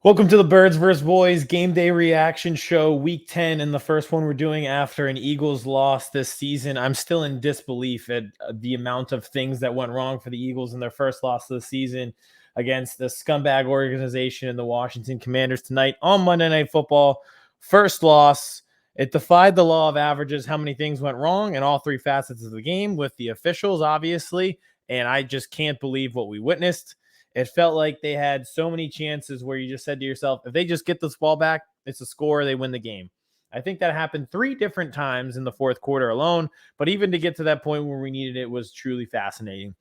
Welcome to the Birds vs. Boys game day reaction show, week 10, and the first one we're doing after an Eagles loss this season. I'm still in disbelief at the amount of things that went wrong for the Eagles in their first loss of the season against the scumbag organization and the Washington Commanders tonight on Monday Night Football. First loss. It defied the law of averages how many things went wrong in all three facets of the game with the officials, obviously, and I just can't believe what we witnessed. It felt like they had so many chances where you just said to yourself, if they just get this ball back, it's a score, they win the game. I think that happened 3 different times in the fourth quarter alone, but even to get to that point where we needed it was truly fascinating.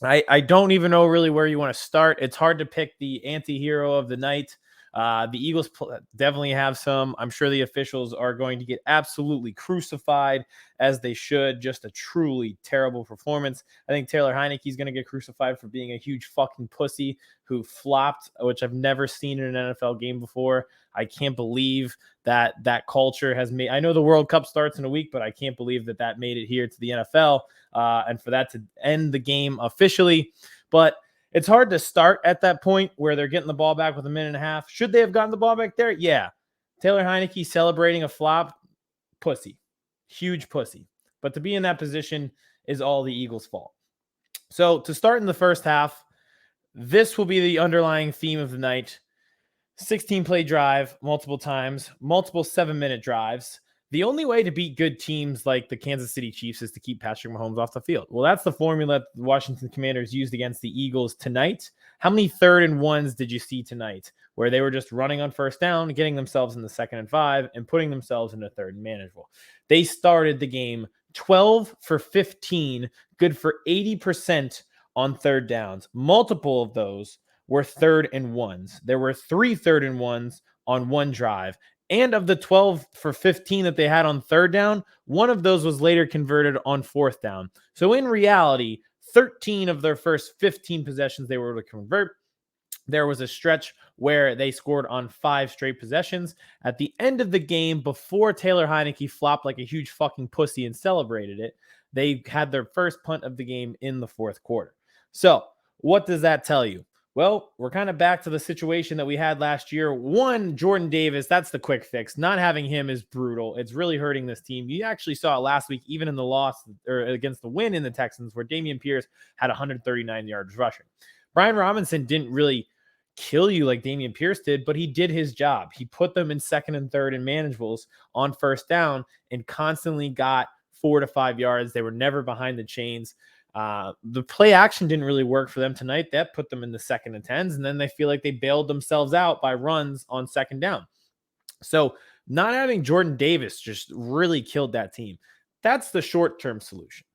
I don't even know really where you want to start. It's hard to pick the anti-hero of the night. The Eagles definitely have some. I'm sure the officials are going to get absolutely crucified, as they should. Just a truly terrible performance. I think Taylor Heinicke is going to get crucified for being a huge fucking pussy who flopped, which I've never seen in an NFL game before. I can't believe that culture has made. I know the World Cup starts in a week, but I can't believe that made it here to the NFL, and for that to end the game officially. But it's hard to start at that point where they're getting the ball back with a minute and a half. Should they have gotten the ball back there? Yeah. Taylor Heinicke celebrating a flop, pussy, huge pussy. But to be in that position is all the Eagles' fault. So to start in the first half, this will be the underlying theme of the night. 16-play drive multiple times, multiple 7-minute drives. The only way to beat good teams like the Kansas City Chiefs is to keep Patrick Mahomes off the field. Well, that's the formula the Washington Commanders used against the Eagles tonight. How many 3rd and 1s did you see tonight where they were just running on first down, getting themselves in the 2nd and 5, and putting themselves in a 3rd and manageable? They started the game 12 for 15, good for 80% on 3rd downs. Multiple of those were 3rd and 1s. There were 3 3rd and 1s on one drive. And of the 12 for 15 that they had on 3rd down, one of those was later converted on 4th down. So in reality, 13 of their first 15 possessions they were able to convert. There was a stretch where they scored on 5 straight possessions. At the end of the game, before Taylor Heinicke flopped like a huge fucking pussy and celebrated it, they had their first punt of the game in the 4th quarter. So what does that tell you? Well, we're kind of back to the situation that we had last year. One, Jordan Davis, that's the quick fix. Not having him is brutal. It's really hurting this team. You actually saw it last week, even in the loss or against the win in the Texans, where Dameon Pierce had 139 yards rushing. Brian Robinson didn't really kill you like Dameon Pierce did, but he did his job. He put them in 2nd and 3rd and manageables on first down and constantly got 4 to 5 yards. They were never behind the chains. The play action didn't really work for them tonight. That put them in the 2nd and 10s, and then they feel like they bailed themselves out by runs on 2nd down. So not having Jordan Davis just really killed that team. That's the short-term solution,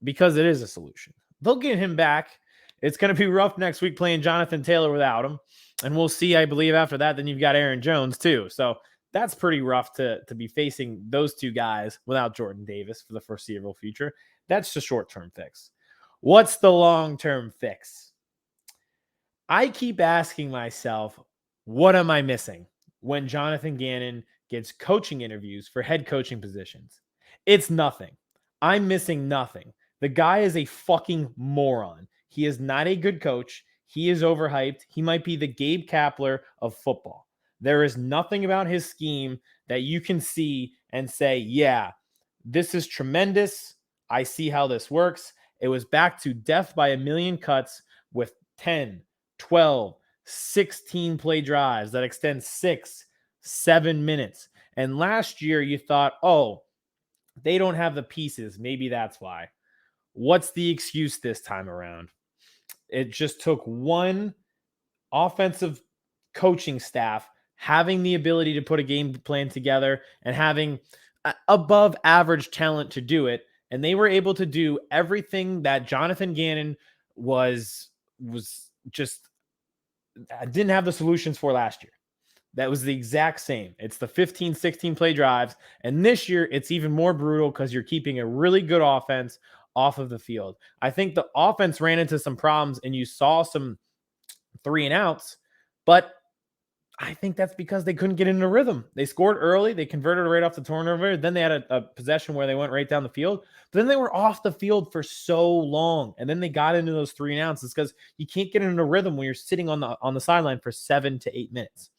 because it is a solution. They'll get him back. It's going to be rough next week playing Johnathan Taylor without him, and we'll see, I believe, after that. Then you've got Aaron Jones too. So that's pretty rough to be facing those two guys without Jordan Davis for the foreseeable future. That's the short-term fix. What's the long-term fix? I keep asking myself, what am I missing when Johnathan Gannon gets coaching interviews for head coaching positions? It's nothing. I'm missing nothing. The guy is a fucking moron. He is not a good coach. He is overhyped. He might be the Gabe Kapler of football. There is nothing about his scheme that you can see and say, yeah, this is tremendous. I see how this works. It was back to death by a million cuts with 10, 12, 16 play drives that extend 6, 7 minutes. And last year you thought, oh, they don't have the pieces. Maybe that's why. What's the excuse this time around? It just took one offensive coaching staff having the ability to put a game plan together and having above average talent to do it. And they were able to do everything that Johnathan Gannon was just didn't have the solutions for last year. That was the exact same. It's the 15, 16 play drives. And this year, it's even more brutal because you're keeping a really good offense off of the field. I think the offense ran into some problems and you saw some 3 and outs, but I think that's because they couldn't get into rhythm. They scored early. They converted right off the turnover. Then they had a possession where they went right down the field. But then they were off the field for so long. And then they got into those 3 and outs. It's because you can't get into rhythm when you're sitting on the sideline for 7 to 8 minutes.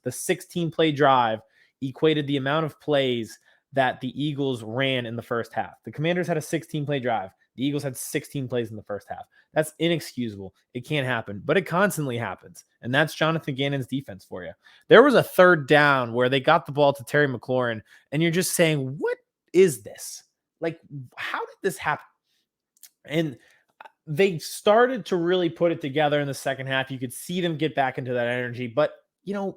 The 16 play drive equated the amount of plays that the Eagles ran in the first half. The Commanders had a 16 play drive. The Eagles had 16 plays in the first half. That's inexcusable. It can't happen, but it constantly happens. And that's Johnathan Gannon's defense for you. There was a third down where they got the ball to Terry McLaurin, and you're just saying, what is this? Like, how did this happen? And they started to really put it together in the second half. You could see them get back into that energy, but you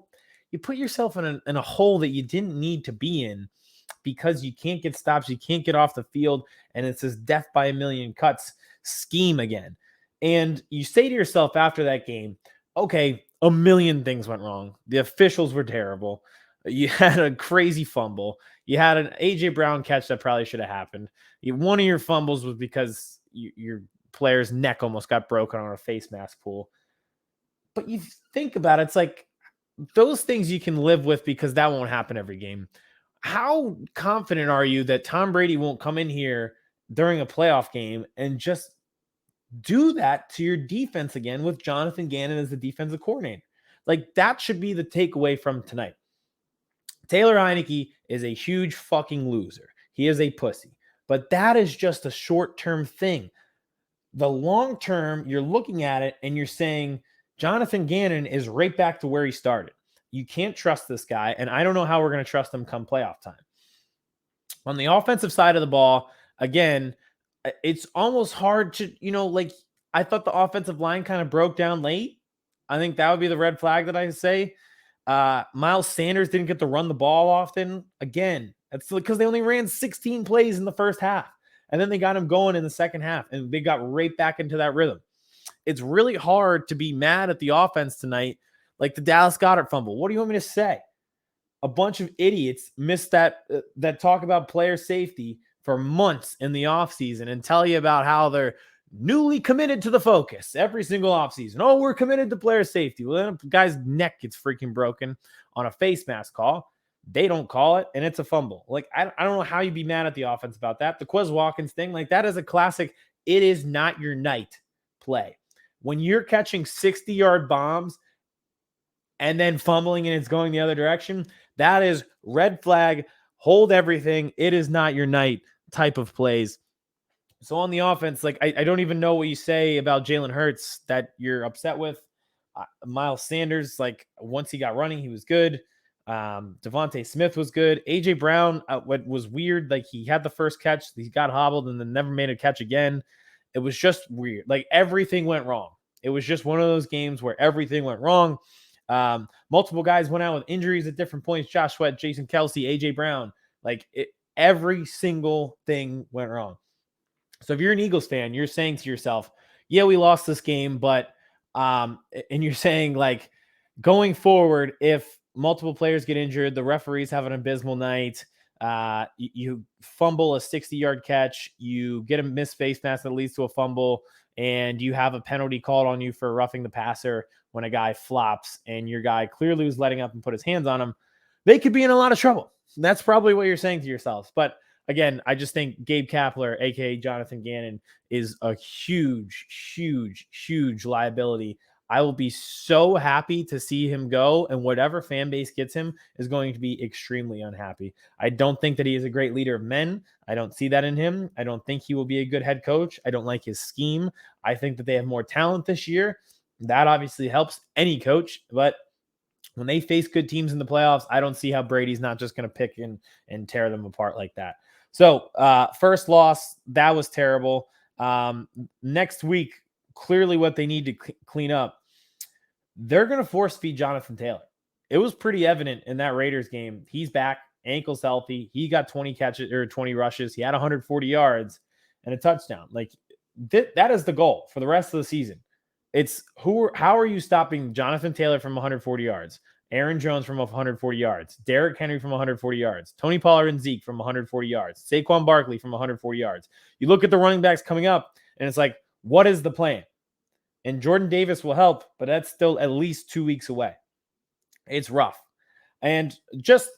put yourself in a hole that you didn't need to be in because you can't get stops, you can't get off the field, and it's this death by a million cuts scheme again. And you say to yourself after that game, okay, a million things went wrong. The officials were terrible. You had a crazy fumble. You had an A.J. Brown catch that probably should have happened. One of your fumbles was because your player's neck almost got broken on a face mask pull. But you think about it, it's like those things you can live with because that won't happen every game. How confident are you that Tom Brady won't come in here during a playoff game and just do that to your defense again with Johnathan Gannon as the defensive coordinator? Like, that should be the takeaway from tonight. Taylor Heinicke is a huge fucking loser. He is a pussy. But that is just a short-term thing. The long term, you're looking at it and you're saying Johnathan Gannon is right back to where he started. You can't trust this guy, and I don't know how we're going to trust him come playoff time. On the offensive side of the ball, again, it's almost hard to, I thought the offensive line kind of broke down late. I think that would be the red flag that I say. Miles Sanders didn't get to run the ball often. Again, that's because they only ran 16 plays in the first half. And then they got him going in the second half, and they got right back into that rhythm. It's really hard to be mad at the offense tonight, like the Dallas Goedert fumble. What do you want me to say? A bunch of idiots missed that talk about player safety for months in the offseason and tell you about how they're newly committed to the focus every single offseason. Oh, we're committed to player safety. Well, then a guy's neck gets freaking broken on a face mask call. They don't call it, and it's a fumble. Like, I don't know how you'd be mad at the offense about that. The Quez Watkins thing, like, that is a classic, it is not your night play. When you're catching 60-yard bombs and then fumbling and it's going the other direction, that is red flag, hold everything. It is not your night type of plays. So on the offense, like, I don't even know what you say about Jalen Hurts that you're upset with. Miles Sanders, like, once he got running, he was good. Devontae Smith was good. A.J. Brown, what was weird, like, he had the first catch, he got hobbled and then never made a catch again. It was just weird. Like, everything went wrong. It was just one of those games where everything went wrong. Multiple guys went out with injuries at different points. Josh Sweat, Jason Kelsey, A.J. Brown. Like, every single thing went wrong. So if you're an Eagles fan, you're saying to yourself, yeah, we lost this game, but and you're saying, like, going forward, if multiple players get injured, the referees have an abysmal night, you fumble a 60-yard catch, you get a missed face mask that leads to a fumble, and you have a penalty called on you for roughing the passer when a guy flops and your guy clearly was letting up and put his hands on him, they could be in a lot of trouble. That's probably what you're saying to yourselves. But again, I just think Gabe Kapler, a.k.a. Johnathan Gannon, is a huge, huge, huge liability. I will be so happy to see him go, and whatever fan base gets him is going to be extremely unhappy. I don't think that he is a great leader of men. I don't see that in him. I don't think he will be a good head coach. I don't like his scheme. I think that they have more talent this year. That obviously helps any coach, but when they face good teams in the playoffs, I don't see how Brady's not just going to pick and tear them apart like that. So first loss, that was terrible. Next week, clearly what they need to clean up, they're going to force feed Johnathan Taylor. It was pretty evident in that Raiders game. He's back, ankles healthy. He got 20 catches or 20 rushes. He had 140 yards and a touchdown. Like, that is the goal for the rest of the season. It's how are you stopping Johnathan Taylor from 140 yards, Aaron Jones from 140 yards, Derrick Henry from 140 yards, Tony Pollard and Zeke from 140 yards, Saquon Barkley from 140 yards. You look at the running backs coming up, and it's like, what is the plan? And Jordan Davis will help, but that's still at least 2 weeks away. It's rough. And just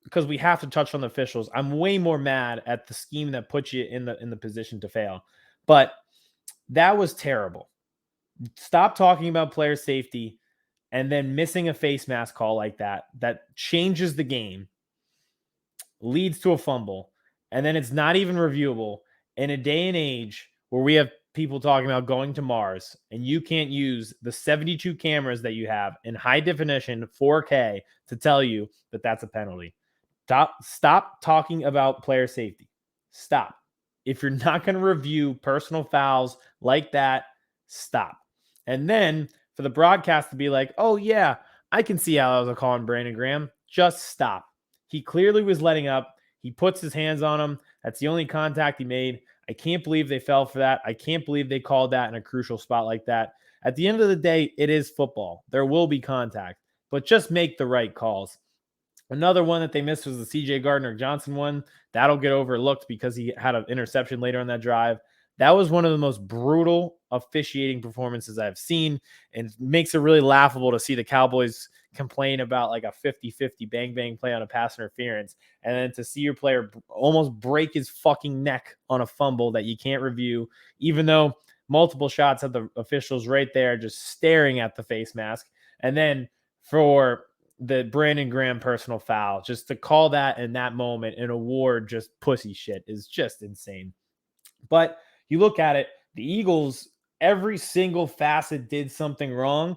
because we have to touch on the officials, I'm way more mad at the scheme that puts you in the position to fail. But that was terrible. Stop talking about player safety and then missing a face mask call like that changes the game, leads to a fumble, and then it's not even reviewable in a day and age where we have people talking about going to Mars and you can't use the 72 cameras that you have in high definition 4K to tell you that that's a penalty. Stop talking about player safety. Stop. If you're not going to review personal fouls like that, stop. And then for the broadcast to be like, oh, yeah, I can see how that was a call on Brandon Graham. Just stop. He clearly was letting up. He puts his hands on him. That's the only contact he made. I can't believe they fell for that. I can't believe they called that in a crucial spot like that. At the end of the day, it is football. There will be contact, but just make the right calls. Another one that they missed was the CJ Gardner-Johnson one. That'll get overlooked because he had an interception later on that drive. That was one of the most brutal officiating performances I've seen, and it makes it really laughable to see the Cowboys complain about like a 50-50 bang-bang play on a pass interference, and then to see your player almost break his fucking neck on a fumble that you can't review, even though multiple shots of the officials right there just staring at the face mask. And then for the Brandon Graham personal foul, just to call that in that moment and award just pussy shit is just insane. But you look at it, the Eagles, every single facet did something wrong.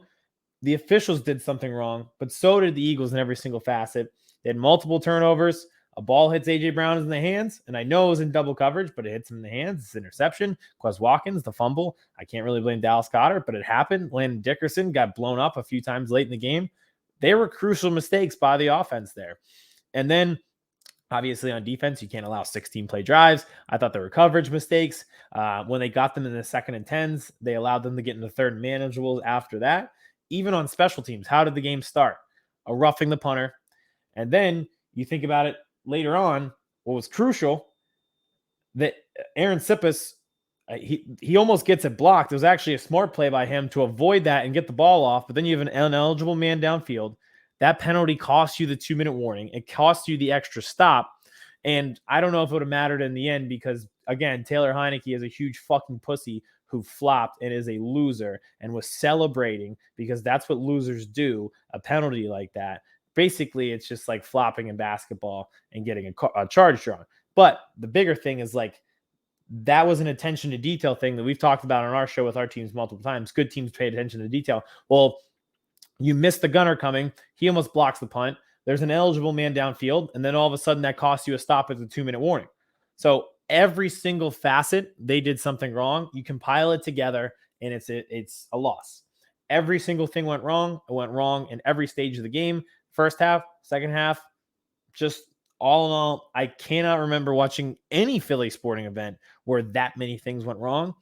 The officials did something wrong, but so did the Eagles in every single facet. They had multiple turnovers. A ball hits A.J. Brown in the hands, and I know it was in double coverage, but it hits him in the hands. It's an interception. Quez Watkins, the fumble. I can't really blame Dallas Goedert, but it happened. Landon Dickerson got blown up a few times late in the game. They were crucial mistakes by the offense there. And then, obviously, on defense, you can't allow 16-play drives. I thought there were coverage mistakes. When they got them in the 2nd and 10s, they allowed them to get into 3rd and manageables after that. Even on special teams, how did the game start? A roughing the punter. And then you think about it later on, what was crucial, that Aaron Sippis, he almost gets it blocked. It was actually a smart play by him to avoid that and get the ball off. But then you have an ineligible man downfield. That penalty costs you the 2-minute warning. It costs you the extra stop. And I don't know if it would have mattered in the end because, again, Taylor Heinicke is a huge fucking pussy who flopped and is a loser and was celebrating because that's what losers do, a penalty like that. Basically, it's just like flopping in basketball and getting a charge drawn. But the bigger thing is like, that was an attention to detail thing that we've talked about on our show with our teams multiple times. Good teams pay attention to detail. Well, you miss the gunner coming. He almost blocks the punt. There's an eligible man downfield. And then all of a sudden that costs you a stop at the 2-minute warning. So every single facet, they did something wrong. You compile it together and it's a loss. Every single thing went wrong. It went wrong in every stage of the game. First half, second half, just all in all, I cannot remember watching any Philly sporting event where that many things went wrong.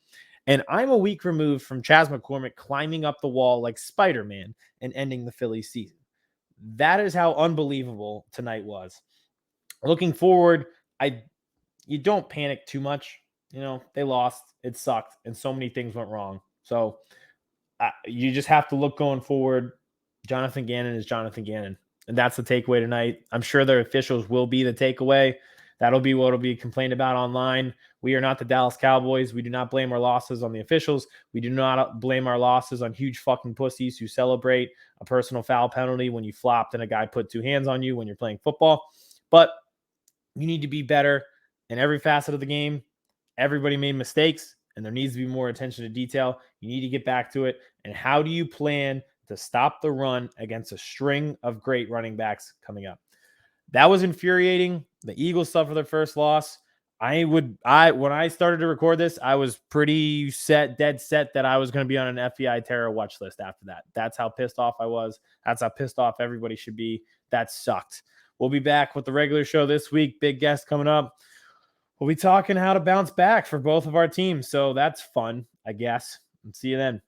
And I'm a week removed from Chaz McCormick climbing up the wall like Spider-Man and ending the Philly season. That is how unbelievable tonight was. Looking forward, you don't panic too much. You know, they lost. It sucked. And so many things went wrong. So you just have to look going forward. Johnathan Gannon is Johnathan Gannon. And that's the takeaway tonight. I'm sure their officials will be the takeaway. That'll be what will be complained about online. We are not the Dallas Cowboys. We do not blame our losses on the officials. We do not blame our losses on huge fucking pussies who celebrate a personal foul penalty when you flopped and a guy put 2 hands on you when you're playing football. But you need to be better in every facet of the game. Everybody made mistakes, and there needs to be more attention to detail. You need to get back to it. And how do you plan to stop the run against a string of great running backs coming up? That was infuriating. The Eagles suffered their first loss. When I started to record this, I was pretty dead set that I was going to be on an FBI terror watch list after that. That's how pissed off I was. That's how pissed off everybody should be. That sucked. We'll be back with the regular show this week. Big guest coming up. We'll be talking how to bounce back for both of our teams. So that's fun, I guess. And see you then.